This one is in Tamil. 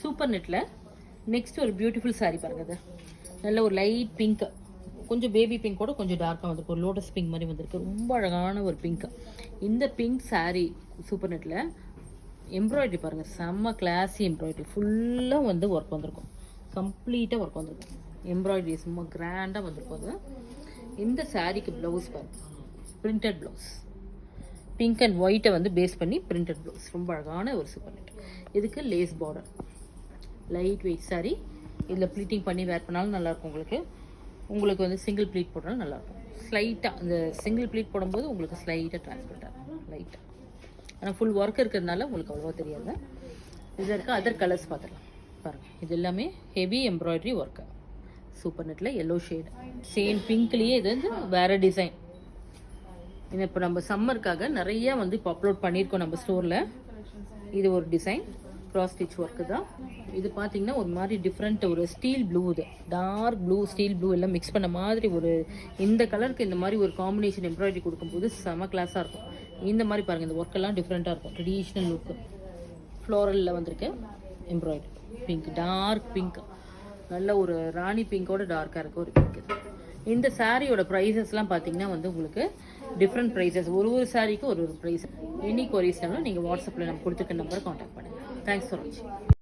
சூப்பர் நெட்டில் நெக்ஸ்ட் ஒரு பியூட்டிஃபுல் சாரீ பாருங்க. அது நல்ல ஒரு லைட் பிங்க், கொஞ்சம் பேபி பிங்கோட கொஞ்சம் டார்க்காக வந்திருக்கு. ஒரு லோட்டஸ் பிங்க் மாதிரி வந்திருக்கு. ரொம்ப அழகான ஒரு பிங்க். இந்த பிங்க் சாரீ சூப்பர் நெட்டில் எம்ப்ராய்டரி பாருங்கள், செம்ம கிளாஸி எம்ப்ராய்டரி. ஃபுல்லாக வந்து ஒர்க் வந்திருக்கும், கம்ப்ளீட்டாக ஒர்க் வந்திருக்கும். எம்ப்ராய்டரி சும்மா கிராண்டாக வந்திருக்கும். அது இந்த சாரீக்கு ப்ளவுஸ் பாருங்கள், பிரிண்டட் ப்ளவுஸ். பிங்க் அண்ட் ஒயிட்டை வந்து பேஸ் பண்ணி பிரிண்டட் ப்ளவுஸ். ரொம்ப அழகான ஒரு சூப்பர் நெட். இதுக்கு lace border, light weight sari. இதில் ப்ளீட்டிங் பண்ணி வேர் பண்ணாலும் நல்லாயிருக்கும். உங்களுக்கு வந்து சிங்கிள் ப்ளீட் போட்டாலும் நல்லாயிருக்கும். ஸ்லைட்டாக இந்த சிங்கிள் ப்ளீட் போடும்போது உங்களுக்கு ஸ்லைட்டாக ட்ரான்ஸ்பரண்ட் ஆகும், லைட்டாக. ஆனால் ஃபுல் ஒர்க் இருக்கிறதுனால உங்களுக்கு அவ்வளோவா தெரியாது. இதில் இருக்க அதர் கலர்ஸ் பார்த்துக்கலாம் பாருங்கள். இது எல்லாமே ஹெவி எம்ப்ராய்டரி ஒர்க்கு. சூப்பர் நெட்டில் எல்லோ ஷேடு, சேம் பிங்க்லேயே இது வந்து வேறு டிசைன். இது இப்போ நம்ம சம்மருக்காக நிறையா வந்து இப்போ அப்லோட் பண்ணியிருக்கோம் நம்ம ஸ்டோரில். இது ஒரு டிசைன், க்ராஸ் ஸ்டிச் ஒர்க்கு தான். இது பார்த்தீங்கன்னா ஒரு மாதிரி டிஃப்ரெண்ட், ஒரு ஸ்டீல் ப்ளூ. இது டார்க் ப்ளூ, ஸ்டீல் ப்ளூ எல்லாம் மிக்ஸ் பண்ண மாதிரி ஒரு, இந்த கலருக்கு இந்த மாதிரி ஒரு காம்பினேஷன் எம்ப்ராய்டரி கொடுக்கும்போது செம கிளாஸாக இருக்கும். இந்த மாதிரி பாருங்கள், இந்த ஒர்க்கெல்லாம் டிஃப்ரெண்ட்டாக இருக்கும். ட்ரெடிஷ்னல் லுக்கு ஃப்ளோரலில் வந்திருக்கு. எம்ப்ராய்டரி பிங்க், டார்க் பிங்க், நல்ல ஒரு ராணி பிங்கோட டார்க்காக இருக்க ஒரு பிங்க். இந்த சாரியோட ப்ரைஸஸ்லாம் பார்த்தீங்கன்னா வந்து உங்களுக்கு டிஃப்ரெண்ட் ப்ரைஸஸ். ஒரு சாரிக்கு ஒரு ப்ரைஸ். எனி கொரீஸ்னாலும் நீங்கள் வாட்ஸ்அப்பில் நம்ம கொடுத்துருக்க நம்பரை காண்டாக்ட் பண்ணுங்கள். தேங்க்ஸ் ஃபார் வாட்சிங்.